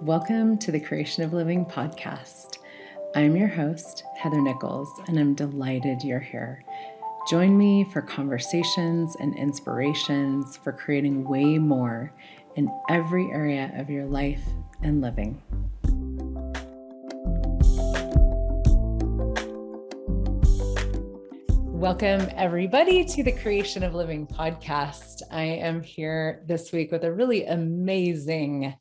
Welcome to the Creation of Living podcast. I'm your host, Heather Nichols, and I'm delighted you're here. Join me for conversations and inspirations for creating way more in every area of your life and living. Welcome, everybody, to the Creation of Living podcast. I am here this week with a really amazing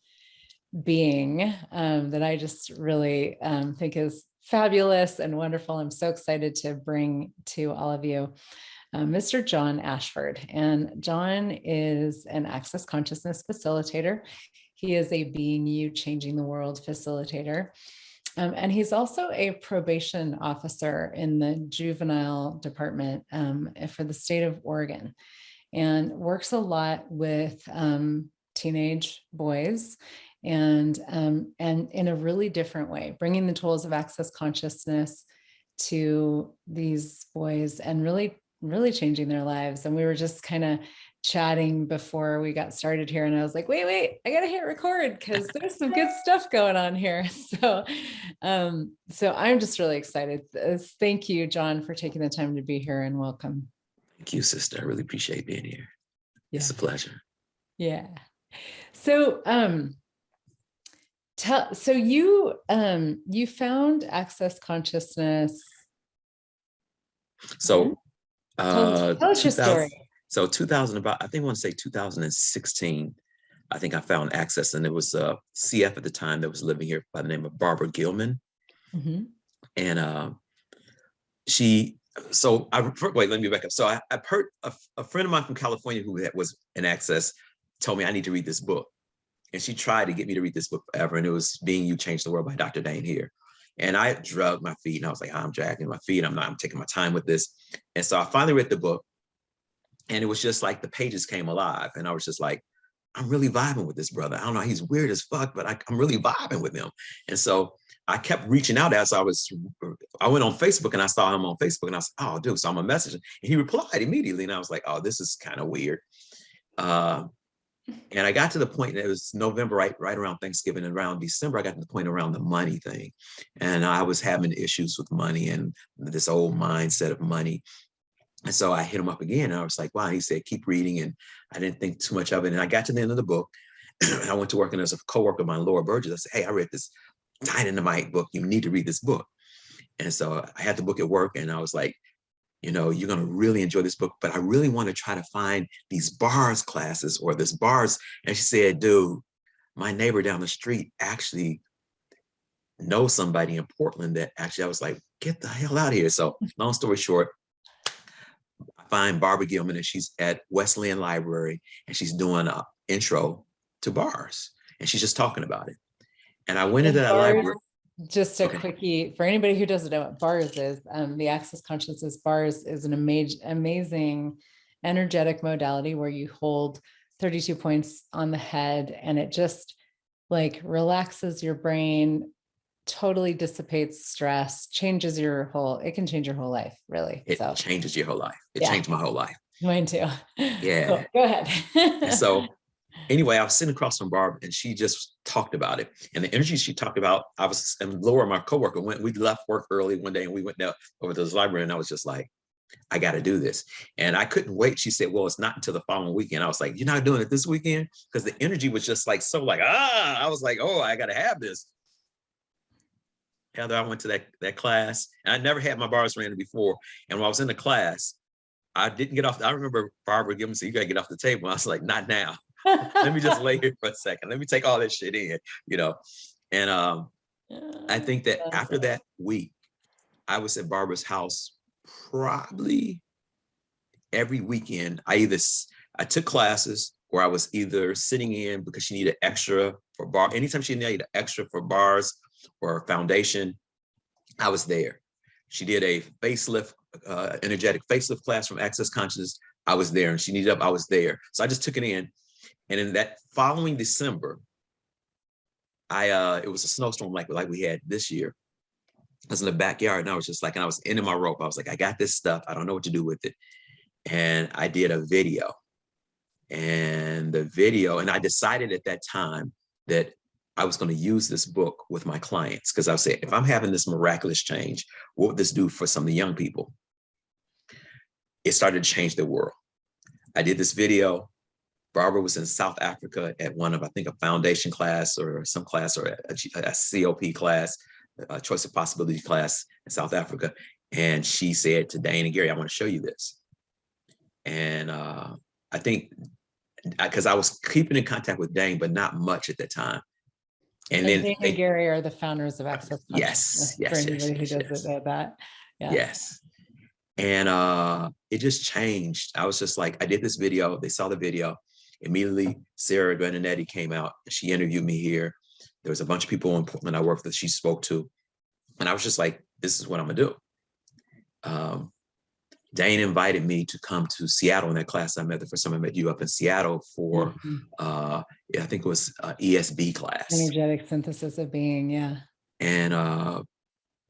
being that I just really think is fabulous and wonderful. I'm so excited to bring to all of you Mr. John Ashford. And John is an Access Consciousness Facilitator. He is a Being You Changing the World facilitator. And he's also a probation officer in the juvenile department for the state of Oregon, and works a lot with teenage boys and in a really different way, bringing the tools of access consciousness to these boys and really changing their lives. And we were just kind of chatting before we got started here, and I was like, wait, I gotta hit record because there's some good stuff going on here. So I'm just really excited. Thank you, John, for taking the time to be here, and welcome. Thank you, sister. I really appreciate being here. Yeah. It's a pleasure. Yeah. So so you found Access Consciousness. So tell us your story. So I think I want to say 2016, I think I found Access, and it was a CF at the time that was living here by the name of Barbara Gilman. Mm-hmm. And let me back up. So I've heard a friend of mine from California who was in Access told me I need to read this book. And she tried to get me to read this book forever. And it was Being You Changed the World by Dr. Dane here. And I drugged my feet, and I was like, I'm dragging my feet. I'm taking my time with this. And so I finally read the book, and it was just like the pages came alive. And I was just like, I'm really vibing with this brother. I don't know, he's weird as fuck, but I'm really vibing with him. And so I kept reaching out as I went on Facebook, and I saw him on Facebook, and I was, oh, dude, so I'm a message. And he replied immediately. And I was like, oh, this is kind of weird. And I got to the point, it was November, right around Thanksgiving, and around December, I got to the point around the money thing. And I was having issues with money and this old mindset of money. And so I hit him up again, and I was like, wow. He said, keep reading. And I didn't think too much of it. And I got to the end of the book, and I went to working as a coworker of mine, Laura Burgess. I said, hey, I read this dynamite book. You need to read this book. And so I had the book at work, and I was like, you know, you're going to really enjoy this book, but I really want to try to find these bars classes or this bars. And she said, dude, my neighbor down the street actually knows somebody in Portland that actually, I was like, get the hell out of here. So long story short, I find Barbara Gilman, and she's at Wesleyan Library, and she's doing an intro to bars, and she's just talking about it. And I went into that library. Just a quickie for anybody who doesn't know what bars is. The Access Consciousness bars is an amazing energetic modality where you hold 32 points on the head, and it just like relaxes your brain, totally dissipates stress, it can change your whole life, really. It changes your whole life. It changed my whole life. Mine too. Yeah. Cool. Go ahead. So anyway, I was sitting across from Barb, and she just talked about it. And the energy she talked about, and Laura, my coworker, we left work early one day, and we went down over to this library, and I was just like, I got to do this. And I couldn't wait. She said, well, it's not until the following weekend. I was like, you're not doing it this weekend? Because the energy was just like, I was like, oh, I got to have this. Heather, I went to that class, and I never had my bars ran before. And when I was in the class, I didn't get off. I remember Barbara giving me, said, you got to get off the table. I was like, not now. Let me just lay here for a second. Let me take all this shit in, you know? And I think that after that week, I was at Barbara's house probably every weekend. I took classes, or I was either sitting in because she needed extra for bar. Anytime she needed extra for bars or foundation, I was there. She did a facelift, energetic facelift class from Access Consciousness. I was there, and she needed up. I was there. So I just took it in. And in that following December, it was a snowstorm like we had this year. I was in the backyard, and I was just like, and I was ending my rope. I was like, I got this stuff. I don't know what to do with it. And I did a video. And I decided at that time that I was going to use this book with my clients, because I was saying, if I'm having this miraculous change, what would this do for some of the young people? It started to change their world. I did this video. Barbara was in South Africa at one of, I think, a foundation class or some class, or a COP class, a choice of possibility class in South Africa. And she said to Dane and Gary, I want to show you this. And I think, because I was keeping in contact with Dane, but not much at that time. And then Dane and Gary are the founders of Access Consciousness. Yes. For anybody who doesn't know that. Yeah. Yes. And it just changed. I was just like, I did this video. They saw the video. Immediately, Sarah Benedetti came out. She interviewed me here. There was a bunch of people in Portland I worked with that she spoke to. And I was just like, this is what I'm going to do. Dane invited me to come to Seattle in that class I met. The first time I met you up in Seattle for, I think it was ESB class. Energetic synthesis of being, yeah. And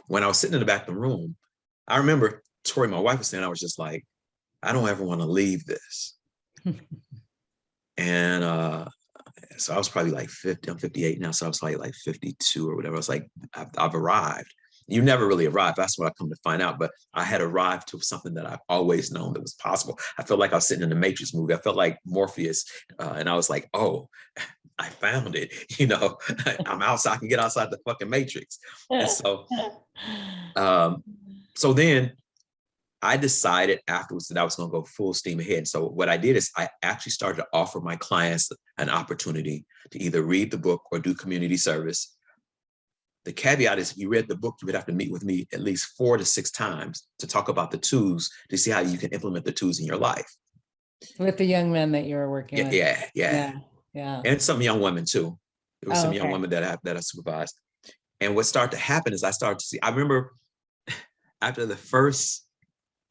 when I was sitting in the back of the room, I remember Tori, my wife, was saying, I was just like, I don't ever want to leave this. And so I was probably like 50, I'm 58 now. So I was like 52 or whatever. I was like, I've arrived. You never really arrived. That's what I come to find out. But I had arrived to something that I've always known that was possible. I felt like I was sitting in the Matrix movie. I felt like Morpheus. And I was like, oh, I found it. You know, I'm outside. I can get outside the fucking Matrix. And so, so then I decided afterwards that I was going to go full steam ahead. So what I did is I actually started to offer my clients an opportunity to either read the book or do community service. The caveat is, if you read the book, you would have to meet with me at least 4 to 6 times to talk about the tools, to see how you can implement the tools in your life. With the young men that you were working with. Yeah. And some young women too. There was some young women that I supervised. And what started to happen is I started to see, I remember after the first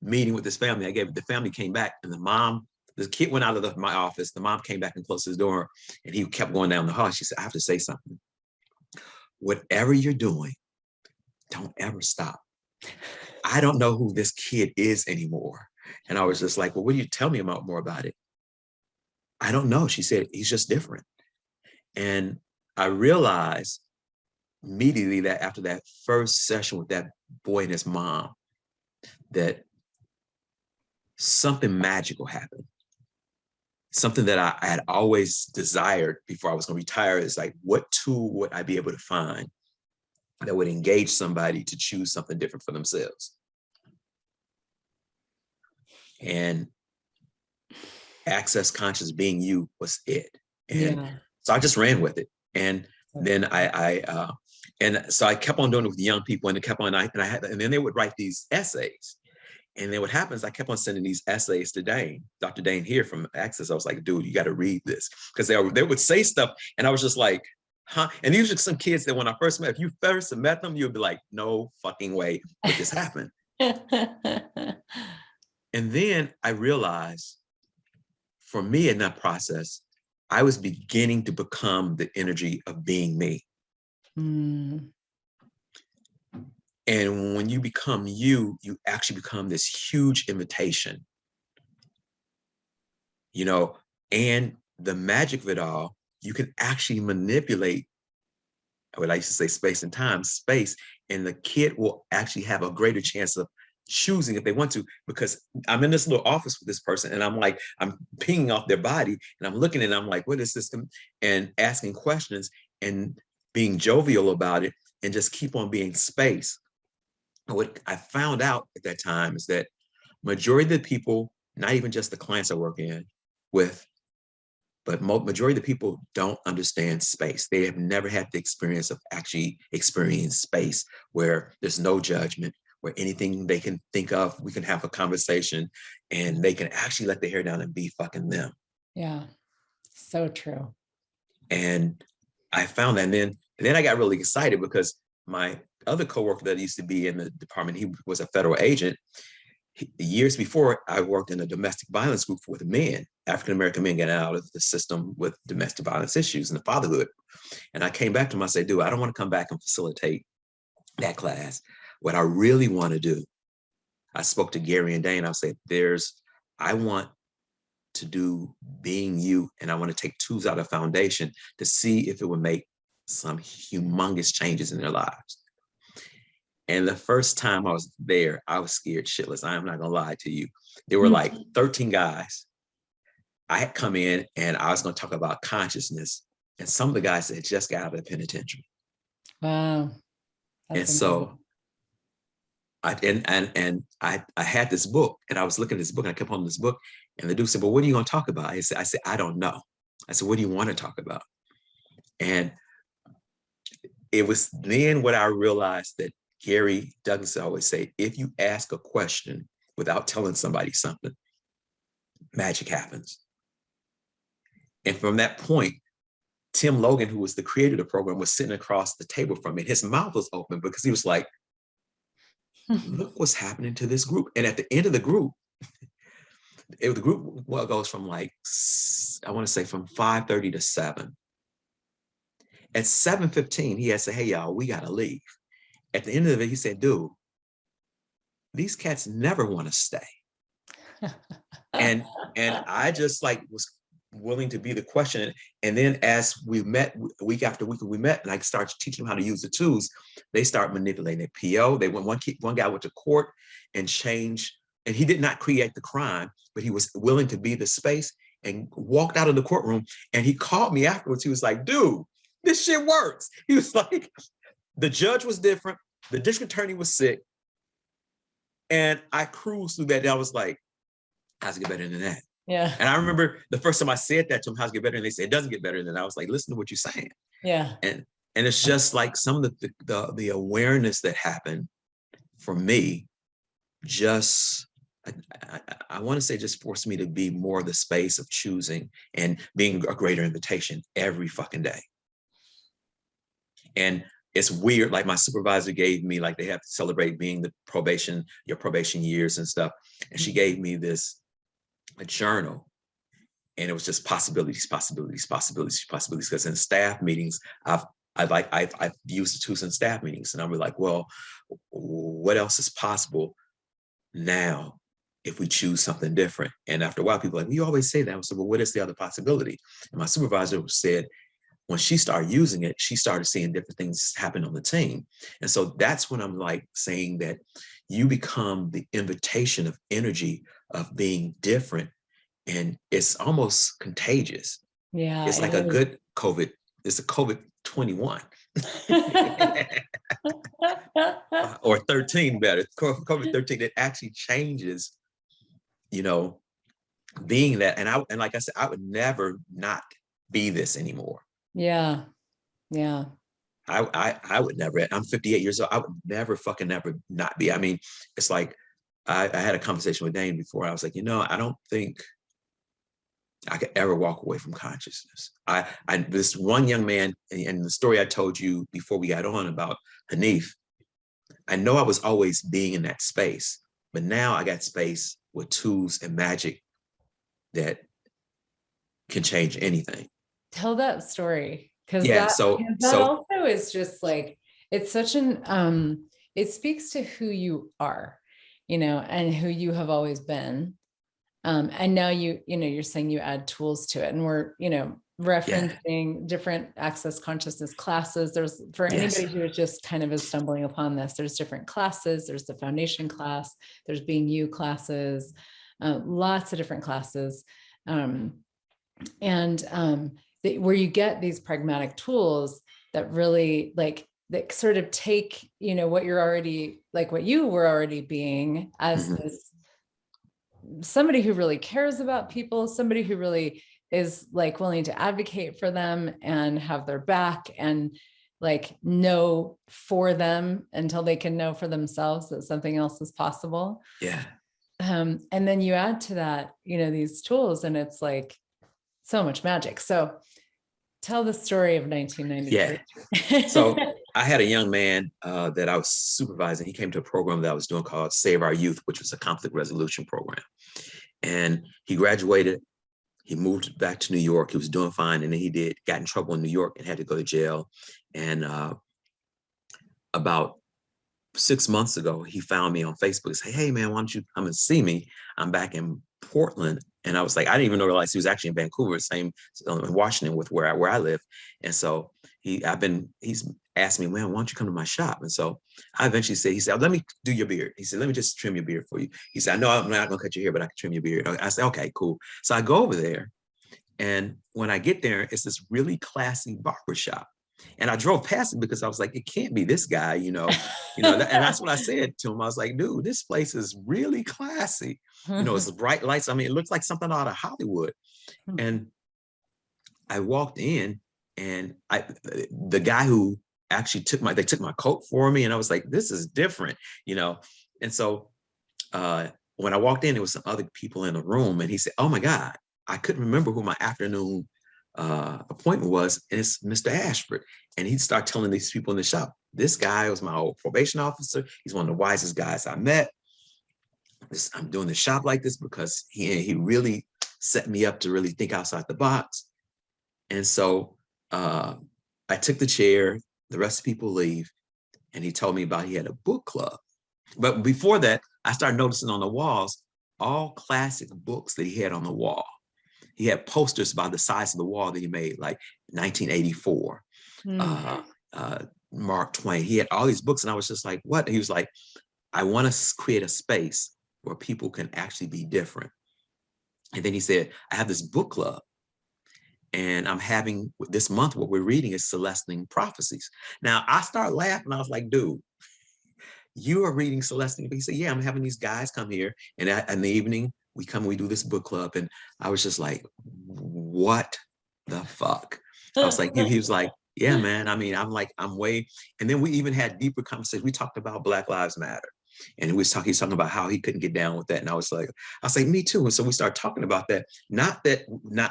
meeting with this family, the family came back, and the kid went out of my office. The mom came back and closed his door, and he kept going down the hall. She said, I have to say something. Whatever you're doing, don't ever stop. I don't know who this kid is anymore. And I was just like, well, what do you tell me more about it? I don't know. She said, he's just different. And I realized immediately that after that first session with that boy and his mom, that something magical happened. Something that I had always desired before I was going to retire is like, what tool would I be able to find that would engage somebody to choose something different for themselves? And Access Conscious Being You was it. And so I just ran with it. And then so I kept on doing it with the young people, and it kept on, and then they would write these essays. And then what happens, I kept on sending these essays to Dane, Dr. Dane here from Access. I was like, dude, you got to read this. Because they would say stuff, and I was just like, huh? And these are some kids that when I first met, if you first met them, you'd be like, no fucking way would this happen. And then I realized, for me in that process, I was beginning to become the energy of being me. And when you become you actually become this huge invitation, you know, and the magic of it all, you can actually manipulate, what I used to say, space and time, and the kid will actually have a greater chance of choosing if they want to, because I'm in this little office with this person, and I'm like, I'm pinging off their body, and I'm looking and I'm like, what is this? And asking questions and being jovial about it, and just keep on being space. What I found out at that time is that majority of the people, not even just the clients I work with, but majority of the people don't understand space. They have never had the experience of actually experiencing space where there's no judgment, where anything they can think of, we can have a conversation, and they can actually let their hair down and be fucking them. Yeah, so true. And I found that, and then I got really excited because my other coworker that used to be in the department, he was a federal agent. Years before, I worked in a domestic violence group with men, African-American men getting out of the system with domestic violence issues and the fatherhood. And I came back to him, I said, dude, I don't want to come back and facilitate that class. What I really want to do, I spoke to Gary and Dane, I said, I want to do being you, and I want to take tools out of foundation to see if it would make some humongous changes in their lives. And the first time I was there, I was scared shitless. I am not gonna lie to you. There were like 13 guys. I had come in and I was gonna talk about consciousness. And some of the guys had just got out of the penitentiary. Wow. And so I had this book, and I was looking at this book, and I kept on this book, and the dude said, "Well, what are you going to talk about?" I said, "I don't know." I said, "What do you want to talk about?" And it was then what I realized that Gary Douglas always say, if you ask a question without telling somebody something, magic happens. And from that point, Tim Logan, who was the creator of the program, was sitting across the table from me. His mouth was open because he was like, look what's happening to this group. And at the end of the group, the group goes from like, I want to say from 5:30 to 7. At 7:15, he had said, "Hey, y'all, we got to leave." At the end of it, he said, "Dude, these cats never want to stay." and I just like was willing to be the question. And then as we met week after week, we met and I started teaching them how to use the tools. They start manipulating their PO. They went, one guy went to court and changed, and he did not create the crime, but he was willing to be the space and walked out of the courtroom. And he called me afterwards. He was like, "Dude, this shit works." He was like, the judge was different. The district attorney was sick. And I cruised through that. And I was like, how's it get better than that? Yeah. And I remember the first time I said that to them, how's it get better? And they said, it doesn't get better than that. I was like, listen to what you're saying. Yeah. And it's just like some of the awareness that happened for me, just, I want to say just forced me to be more the space of choosing and being a greater invitation every fucking day. And it's weird, like my supervisor gave me, like they have to celebrate being your probation years and stuff. And she gave me a journal, and it was just possibilities. Because in staff meetings, I've used the tools in staff meetings, and I'm like, well, what else is possible now if we choose something different? And after a while, people are like, well, you always say that. I said, well, what is the other possibility? And my supervisor said, when she started using it, she started seeing different things happen on the team. And so that's when I'm like saying that you become the invitation of energy of being different. And it's almost contagious. Yeah. It's like a good COVID. It's a COVID-21 or 13 better. COVID-13, it actually changes, being that. And like I said, I would never not be this anymore. Yeah. Yeah. I would never, I'm 58 years old. I would never fucking never not be. I mean, it's like, I had a conversation with Dane before. I was like, I don't think I could ever walk away from consciousness. This one young man, and the story I told you before we got on about Hanif, I know I was always being in that space, but now I got space with tools and magic that can change anything. Tell that story. Because yeah, that so also is just like, it's such it speaks to who you are, and who you have always been. And now you're saying you add tools to it, and we're, referencing different Access Consciousness classes. There's, for anybody who is just kind of is stumbling upon this, there's different classes. There's the foundation class, there's Being You classes, lots of different classes. Where you get these pragmatic tools that really that sort of take, what you're already, like what you were already being as this, somebody who really cares about people, somebody who really is like willing to advocate for them and have their back and like know for them until they can know for themselves that something else is possible. Yeah. And then you add to that, these tools, and it's like so much magic. So tell the story of 1993. Yeah. So I had a young man that I was supervising. He came to a program that I was doing called Save Our Youth, which was a conflict resolution program. And he graduated. He moved back to New York. He was doing fine. And then got in trouble in New York and had to go to jail. And about 6 months ago, he found me on Facebook and said, hey, man, why don't you come and see me? I'm back in Portland And I was like, I didn't even realize he was actually in Vancouver, same in Washington with where I live. And so he's asked me, man, why don't you come to my shop? And so I eventually said, he said, oh, let me do your beard. He said, let me just trim your beard for you. He said, I know I'm not gonna cut your hair, but I can trim your beard. I said, okay, cool. So I go over there, and when I get there, it's this really classy barber shop. And I drove past it because I was like, it can't be this guy, and that's what I said to him. I was like, dude, this place is really classy. It's bright lights. I mean, it looks like something out of Hollywood. And I walked in, and the guy who actually took my coat for me, and I was like, this is different, And so when I walked in, there was some other people in the room, and he said, oh my God, I couldn't remember who my afternoon appointment was, and it's Mr. Ashford. And he'd start telling these people in the shop, this guy was my old probation officer. He's one of the wisest guys I met. I'm doing the shop like this because he really set me up to really think outside the box. And so I took the chair, the rest of the people leave, and he told me he had a book club. But before that, I started noticing on the walls all classic books that he had on the wall. He had posters about the size of the wall that he made, like 1984, Mark Twain. He had all these books, and I was just like, what? And he was like, I want to create a space where people can actually be different. And then he said, I have this book club, and I'm having this month, what we're reading is Celestine Prophecies. Now I started laughing. I was like, dude, you are reading Celestine? He said, yeah, I'm having these guys come here, and in the evening we do this book club. And I was just like, what the fuck? I was like, he was like, yeah, man. I mean, I'm way. And then we even had deeper conversations. We talked about Black Lives Matter. And he's talking about how he couldn't get down with that. And I was like, me too. And so we started talking about that, not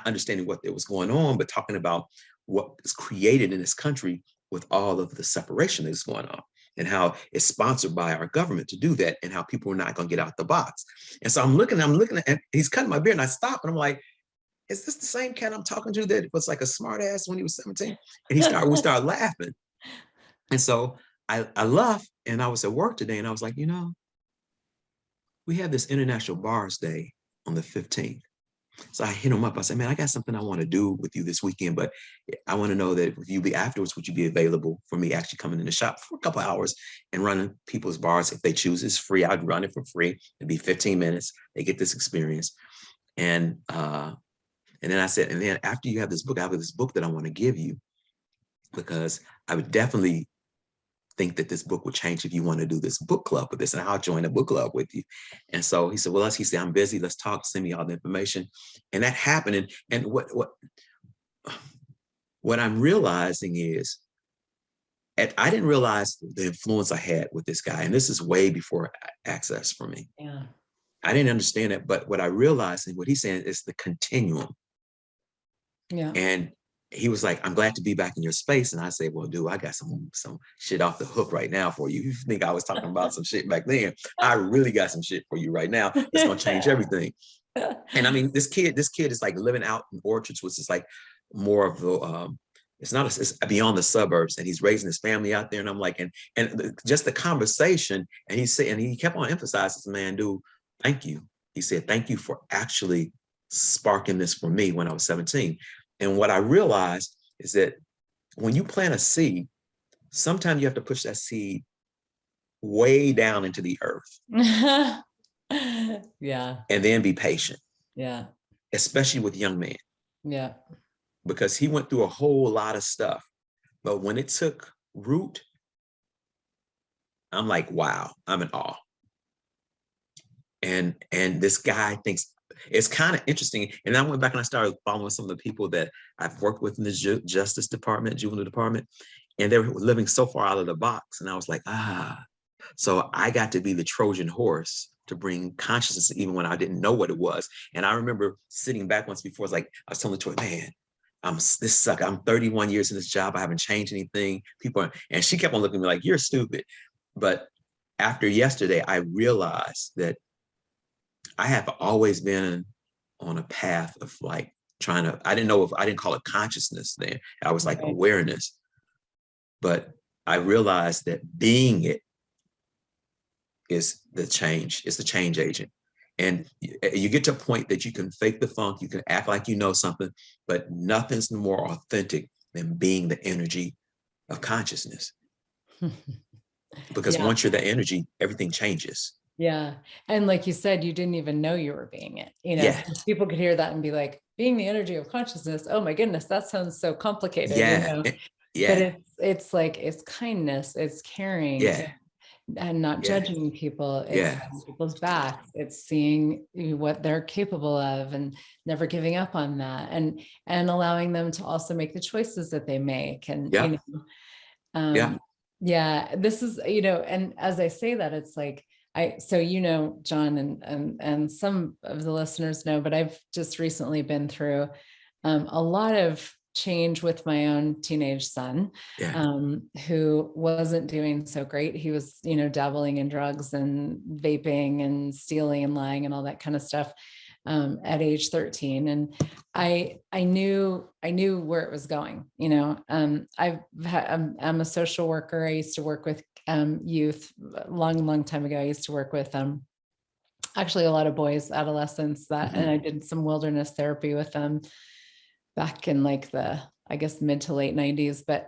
understanding what was going on, but talking about what is created in this country with all of the separation that's going on, and how it's sponsored by our government to do that, and how people are not going to get out the box. And so I'm looking at, and he's cutting my beard, and I stop, and I'm like, is this the same cat I'm talking to that was like a smart ass when he was 17? And we started laughing. And so I left, and I was at work today, and I was like, we have this International Bars Day on the 15th. So I hit him up. I said, man, I got something I want to do with you this weekend, but I want to know that if you be afterwards, would you be available for me actually coming in the shop for a couple of hours and running people's bars? If they choose, it's free. I'd run it for free. It'd be 15 minutes. They get this experience. And then I said, and then after you have this book, I have this book that I want to give you, because I would definitely think that this book would change if you want to do this book club with this, and I'll join a book club with you. And so he said, well, he said, I'm busy. Let's talk. Send me all the information. And that happened. And what I'm realizing is, I didn't realize the influence I had with this guy. And this is way before Access for me. Yeah. I didn't understand it. But what I realized, and what he's saying, is the continuum. Yeah. And he was like, I'm glad to be back in your space. And I said, well, dude, I got some shit off the hook right now for you. You think I was talking about some shit back then? I really got some shit for you right now. It's going to change everything. And I mean, this kid is like living out in Orchards, which is like more of the, it's beyond the suburbs, and he's raising his family out there. And I'm like, and just the conversation, and he kept on emphasizing, man, dude, thank you. He said, thank you for actually sparking this for me when I was 17. And what I realized is that when you plant a seed, sometimes you have to push that seed way down into the earth. Yeah. And then be patient. Yeah. Especially with young men. Yeah. Because he went through a whole lot of stuff. But when it took root, I'm like, wow, I'm in awe. And this guy thinks, it's kind of interesting. And I went back and I started following some of the people that I've worked with in the Justice Department, Juvenile Department, and they were living so far out of the box. And I was like, so I got to be the Trojan horse to bring consciousness even when I didn't know what it was. And I remember sitting back once before, I was telling Troy, man, this sucks. I'm 31 years in this job. I haven't changed anything. And she kept on looking at me like, you're stupid. But after yesterday, I realized that I have always been on a path of I didn't call it consciousness then. I was like awareness. But I realized that being it is the change. It's the change agent. And you get to a point that you can fake the funk, you can act like you know something, but nothing's more authentic than being the energy of consciousness. Because Yeah. once you're the energy, everything changes. Yeah. And like you said, you didn't even know you were being it. Yeah. People could hear that and be like, being the energy of consciousness. Oh my goodness, that sounds so complicated, Yeah. But Yeah. it's like, it's kindness, it's caring, Yeah. and not Yeah. judging people. It's Yeah. having people's backs. It's seeing what they're capable of and never giving up on that, and allowing them to also make the choices that they make. And Yeah. Yeah. yeah, this is, and as I say that, it's like so John, and some of the listeners know, but I've just recently been through a lot of change with my own teenage son, Yeah. who wasn't doing so great. He was, dabbling in drugs and vaping and stealing and lying and all that kind of stuff, at age 13. And I knew where it was going. I'm a social worker. I used to work with youth long time ago. I used to work with actually a lot of boys, adolescents, and I did some wilderness therapy with them back in like the, I guess, mid to late 90s. But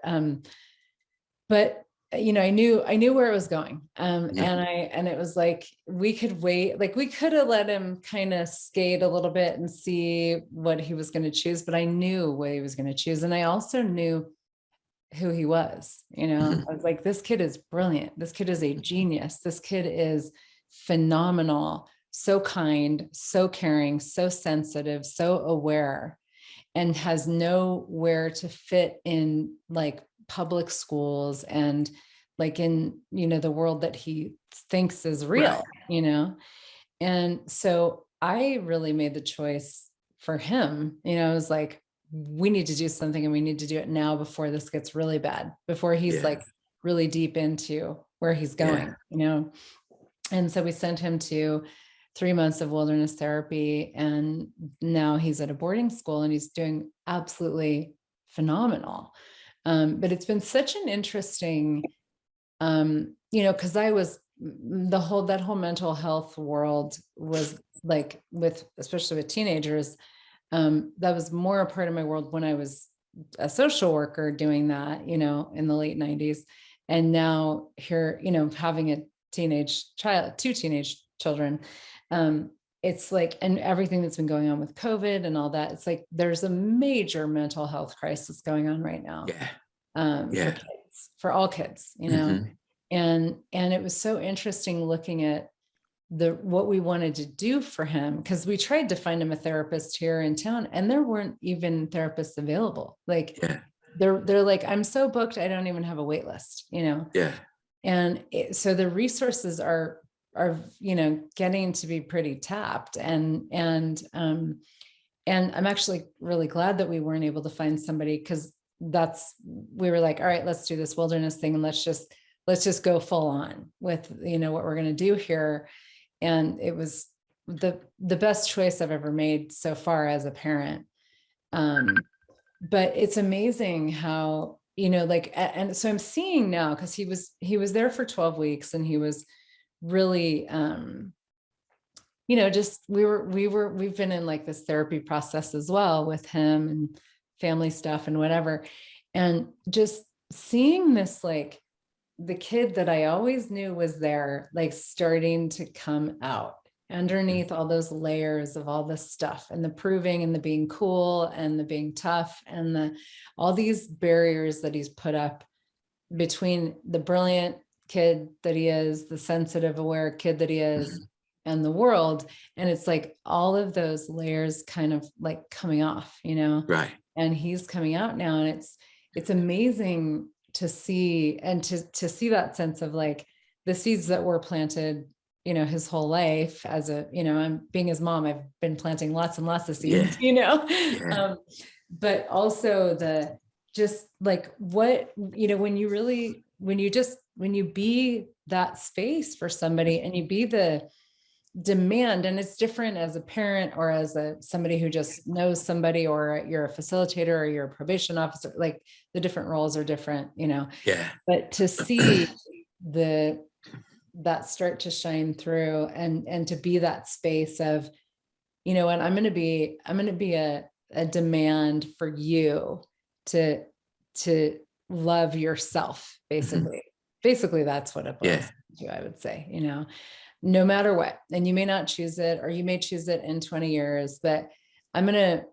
I knew where it was going. And it was like, we could wait, like we could have let him kind of skate a little bit and see what he was going to choose, but I knew what he was going to choose. And I also knew who he was. I was like, this kid is brilliant. This kid is a genius. This kid is phenomenal, so kind, so caring, so sensitive, so aware, and has nowhere to fit in like public schools and like in, the world that he thinks is real, Right. And so I really made the choice for him. I was like, we need to do something, and we need to do it now before this gets really bad, before he's like really deep into where he's going, And so we sent him to 3 months of wilderness therapy, and now he's at a boarding school and he's doing absolutely phenomenal. But it's been such an interesting, because that whole mental health world was like, especially with teenagers, that was more a part of my world when I was a social worker doing that, in the late 90s. And now here, having a two teenage children, it's like, and everything that's been going on with COVID and all that, it's like, there's a major mental health crisis going on right now. For kids, for all kids, and it was so interesting looking at what we wanted to do for him, because we tried to find him a therapist here in town, and there weren't even therapists available. Like they're like, I'm so booked, I don't even have a wait list, And so the resources are getting to be pretty tapped, and I'm actually really glad that we weren't able to find somebody, because we were like, all right, let's do this wilderness thing, and let's just go full on with what we're going to do here. And it was the best choice I've ever made so far as a parent. But it's amazing how, and so I'm seeing now, because he was there for 12 weeks, and he was really, just, we've been in like this therapy process as well with him, and family stuff and whatever. And just seeing this, like the kid that I always knew was there, like starting to come out underneath all those layers of all this stuff, and the proving, and the being cool, and the being tough, and all these barriers that he's put up between the brilliant kid that he is, the sensitive, aware kid that he is, and the world. And it's like all of those layers kind of like coming off, Right. And he's coming out now, and it's amazing to see, and to see that sense of like the seeds that were planted, his whole life as I'm being his mom, I've been planting lots and lots of seeds, but also just like what, when you be that space for somebody, and you be the demand, and it's different as a parent or as somebody who just knows somebody, or you're a facilitator, or you're a probation officer, like the different roles are different, but to see that start to shine through, and to be that space of, you know what, I'm going to be a demand for you to love yourself, basically. Basically, that's what it boils down to, I would say, you know, no matter what. And you may not choose it, or you may choose it in 20 years, but I'm going to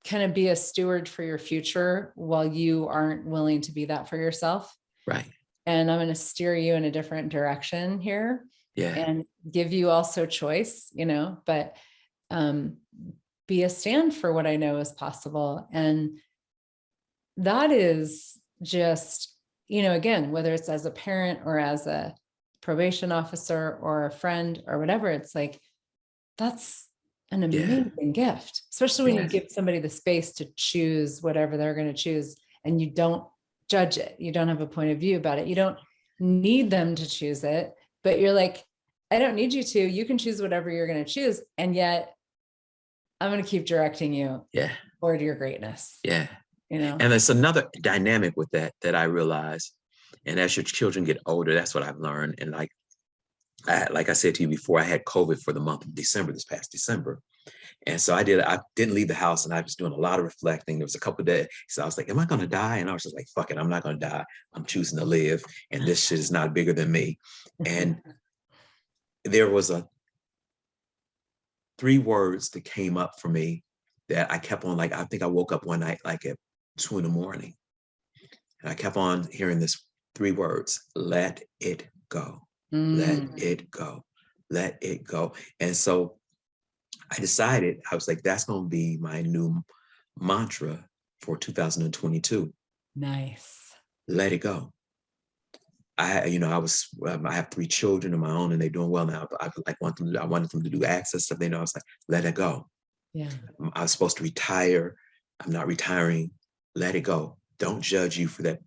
kind of be a steward for your future while you aren't willing to be that for yourself. Right. And I'm going to steer you in a different direction here, and give you also choice, you know, but be a stand for what I know is possible. And that is just, you know, again, whether it's as a parent or as a probation officer or a friend or whatever, it's like, that's an amazing gift, especially when you give somebody the space to choose whatever they're going to choose, and you don't judge it. You don't have a point of view about it. You don't need them to choose it, but you're like, I don't need you to. You can choose whatever you're going to choose. And yet I'm going to keep directing you toward your greatness. Yeah. You know, and there's another dynamic with that I realize. And as your children get older, that's what I've learned. And like I said to you before, I had COVID for the month of December, this past December. And so I didn't leave the house, and I was doing a lot of reflecting. There was a couple of days. So I was like, am I going to die? And I was just like, fuck it. I'm not going to die. I'm choosing to live. And this shit is not bigger than me. And there was 3 words that came up for me that I kept on, like, I think I woke up one night, like at 2 a.m. and I kept on hearing this 3 words: let it go, let it go, let it go. And so I decided, I was like, that's going to be my new mantra for 2022. Nice. Let it go. I have 3 children of my own, and they're doing well now. But I wanted them to do Access stuff. I was like, let it go. Yeah. I was supposed to retire. I'm not retiring. Let it go. Don't judge you for that.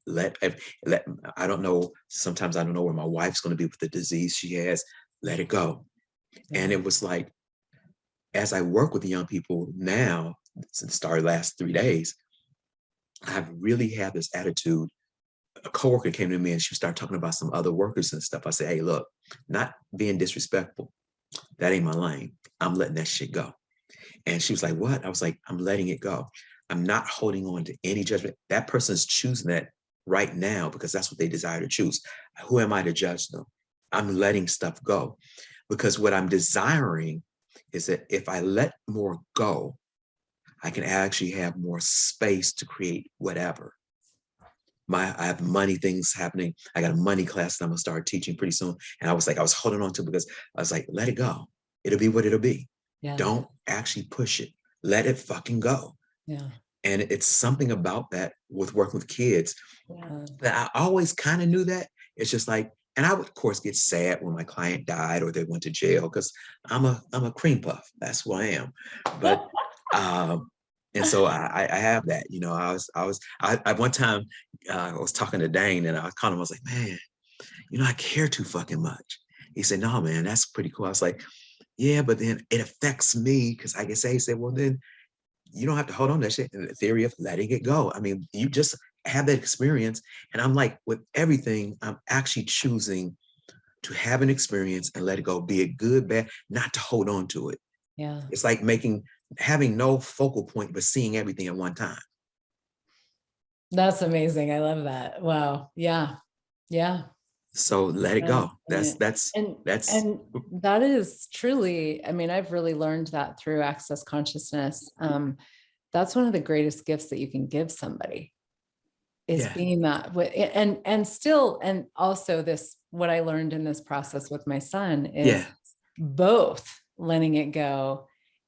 I don't know. Sometimes I don't know where my wife's going to be with the disease she has. Let it go. Yeah. And it was like, as I work with the young people now, since it started last 3 days, I've really had this attitude. A coworker came to me and she started talking about some other workers and stuff. I said, hey, look, not being disrespectful. That ain't my lane. I'm letting that shit go. And she was like, what? I was like, I'm letting it go. I'm not holding on to any judgment. That person's choosing that right now because that's what they desire to choose. Who am I to judge them? I'm letting stuff go, because what I'm desiring is that if I let more go, I can actually have more space to create whatever. I have money things happening. I got a money class that I'm gonna start teaching pretty soon. And I was holding on to it because I was like, let it go. It'll be what it'll be. Yeah. Don't actually push it. Let it fucking go. Yeah. And it's something about that with working with kids that I always kind of knew that. It's just like, and I would of course get sad when my client died or they went to jail, because I'm a cream puff. That's who I am. But and so I have that, you know. I one time I was talking to Dane, and I called him. I was like, man, you know, I care too fucking much. He said, no, man, that's pretty cool. I was like, yeah, but then it affects me, because I guess he said, well, then you don't have to hold on to that shit. In the theory of letting it go. I mean, you just have that experience. And I'm like, with everything, I'm actually choosing to have an experience and let it go, be it good, bad, not to hold on to it. Yeah. It's like having no focal point, but seeing everything at one time. That's amazing. I love that. Wow. Yeah. Yeah. So let it go. And that is truly, I mean, I've really learned that through Access Consciousness. That's one of the greatest gifts that you can give somebody, is being that. And also this, what I learned in this process with my son is both letting it go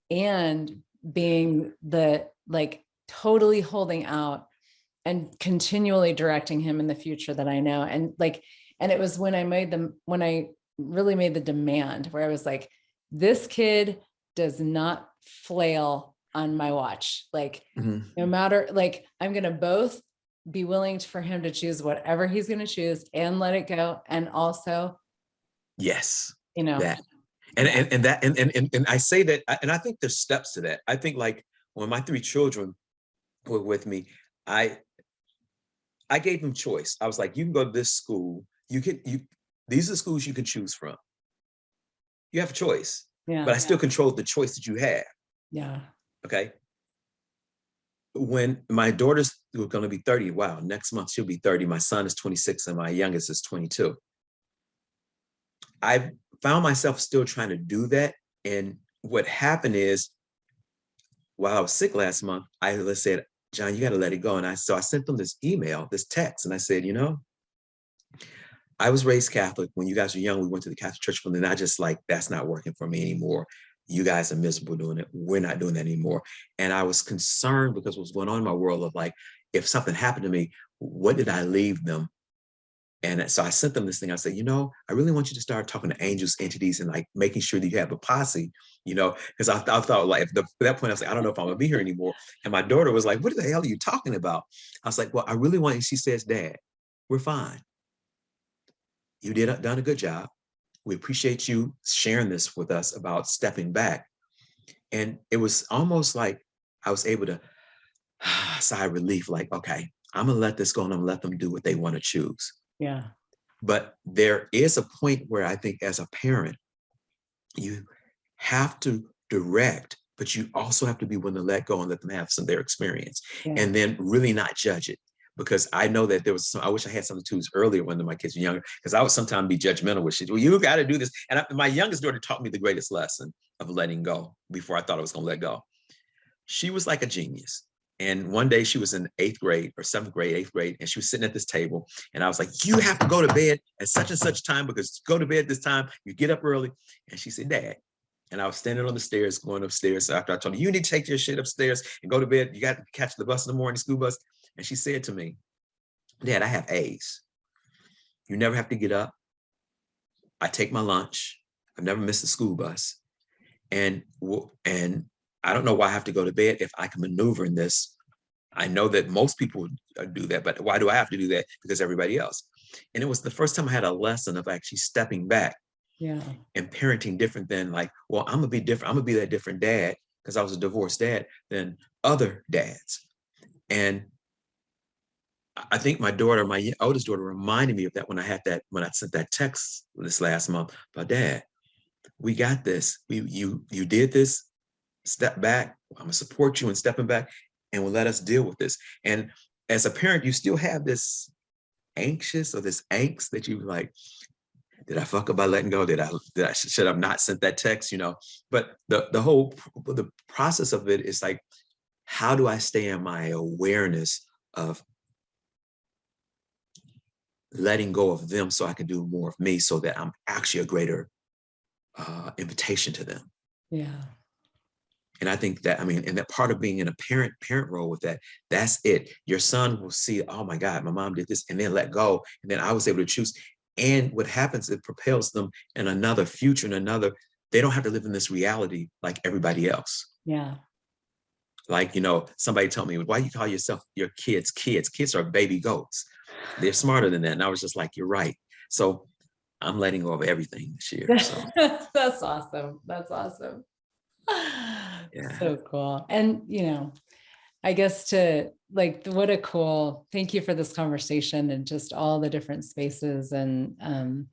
and being the, like, totally holding out and continually directing him in the future that I know. And it was when I really made the demand, where I was like, this kid does not flail on my watch. Like, no matter, like, I'm going to both be willing for him to choose whatever he's going to choose and let it go. And also, you know, that. And I say that, and I think there's steps to that. I think, like, when my 3 children were with me, I gave them choice. I was like, you can go to this school. these are the schools you can choose from. You have a choice, Yeah. but I still control the choice that you have. Yeah. Okay. When my daughter's going to be 30, wow, next month she'll be 30. My son is 26 and my youngest is 22. I found myself still trying to do that. And what happened is, while I was sick last month, I said, John, you got to let it go. And I sent them this email, this text, and I said, I was raised Catholic. When you guys were young, we went to the Catholic Church, and I just like, that's not working for me anymore. You guys are miserable doing it. We're not doing that anymore. And I was concerned because what was going on in my world of like, if something happened to me, what did I leave them? And so I sent them this thing. I said, I really want you to start talking to angels, entities, and like making sure that you have a posse, because I thought like at that point, I was like, I don't know if I'm gonna be here anymore. And my daughter was like, what the hell are you talking about? I was like, well, I really want, and she says, Dad, we're fine. You done a good job. We appreciate you sharing this with us about stepping back. And it was almost like I was able to sigh relief, like, okay, I'm gonna let this go and I'm gonna let them do what they want to choose. Yeah. But there is a point where I think as a parent, you have to direct, but you also have to be willing to let go and let them have some of their experience, and then really not judge it. Because I know that there was I wish I had some tools earlier when my kids were younger, because I would sometimes be judgmental with shit. Well, you got to do this. And my youngest daughter taught me the greatest lesson of letting go before I thought I was going to let go. She was like a genius. And one day she was in 8th grade or 7th grade, 8th grade, and she was sitting at this table. And I was like, you have to go to bed at such and such time, because go to bed this time, you get up early. And she said, Dad. And I was standing on the stairs, going upstairs after I told her, you need to take your shit upstairs and go to bed. You got to catch the bus in the morning, school bus. And she said to me, Dad, I have A's. You never have to get up. I take my lunch. I've never missed the school bus. And I don't know why I have to go to bed if I can maneuver in this. I know that most people do that, but why do I have to do that? Because everybody else. And it was the first time I had a lesson of actually stepping back and parenting different than like, well, I'm gonna be different. I'm gonna be that different dad, because I was a divorced dad, than other dads. And I think my oldest daughter reminded me of that when I sent that text this last month about, Dad, we got this. You did this. Step back. I'm gonna support you in stepping back, and we'll let us deal with this. And as a parent, you still have this anxious or this angst that you like, did I fuck up by letting go? Should I have not sent that text? But the process of it is like, how do I stay in my awareness of letting go of them so I can do more of me, so that I'm actually a greater invitation to them. Yeah. And I think that, and that part of being in a parent role with that's it. Your son will see, oh my God, my mom did this, and then let go. And then I was able to choose. And what happens, it propels them in another future, they don't have to live in this reality like everybody else. Yeah. Like, somebody told me, why you call yourself your kids? Kids are baby goats. They're smarter than that. And I was just like, you're right. So I'm letting go of everything this year. So That's awesome. That's awesome. Yeah. So cool. And, I guess thank you for this conversation and just all the different spaces. And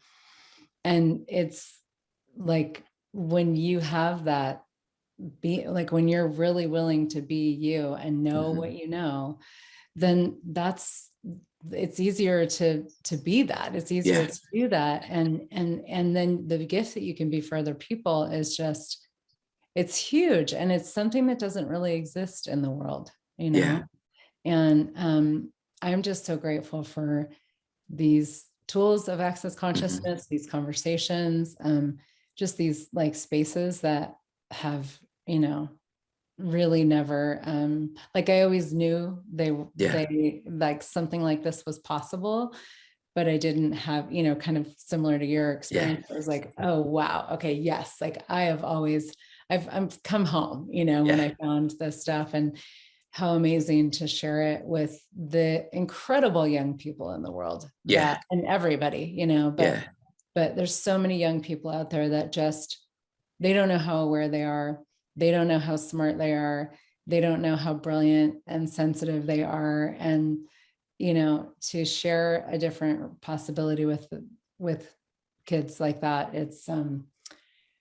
it's like, when you have that, when you're really willing to be you and know what you know, then it's easier to be that. It's easier to do that. And then the gift that you can be for other people is just, it's huge. And it's something that doesn't really exist in the world, and I'm just so grateful for these tools of access consciousness, these conversations, just these like spaces that have, really never, I always knew they like something like this was possible, but I didn't have, kind of similar to your experience. I was like, oh, wow. Okay. Yes. Like I've come home, when I found this stuff, and how amazing to share it with the incredible young people in the world and everybody, but there's so many young people out there that they don't know how aware they are. They don't know how smart they are. They don't know how brilliant and sensitive they are. And, to share a different possibility with kids like that, it's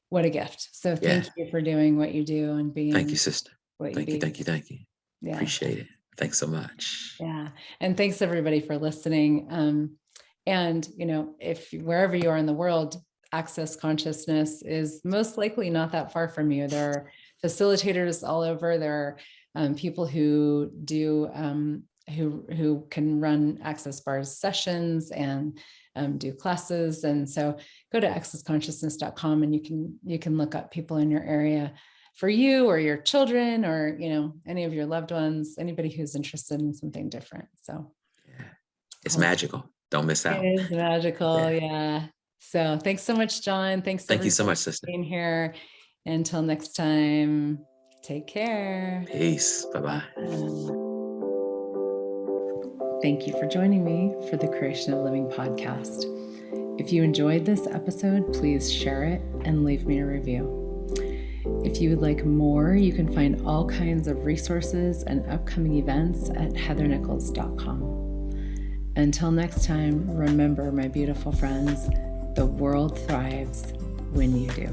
what a gift. So thank Yeah. you for doing what you do and being Thank you, sister. what you Thank you. be. Thank you. Thank you. Yeah. Appreciate it. Thanks so much. Yeah. And thanks everybody for listening. And, if wherever you are in the world, Access Consciousness is most likely not that far from you. There are facilitators all over. There are people who do, who can run Access Bars sessions and do classes. And so go to accessconsciousness.com and you can look up people in your area for you or your children or, any of your loved ones, anybody who's interested in something different. So yeah. It's magical. Don't miss out. It is magical. Yeah. So thanks so much, John. Thanks Thank you so everybody much, sister. for being here. Until next time, take care. Peace. Bye-bye. Thank you for joining me for the Creation of Living podcast. If you enjoyed this episode, please share it and leave me a review. If you would like more, you can find all kinds of resources and upcoming events at heathernichols.com. Until next time, remember, my beautiful friends, the world thrives when you do.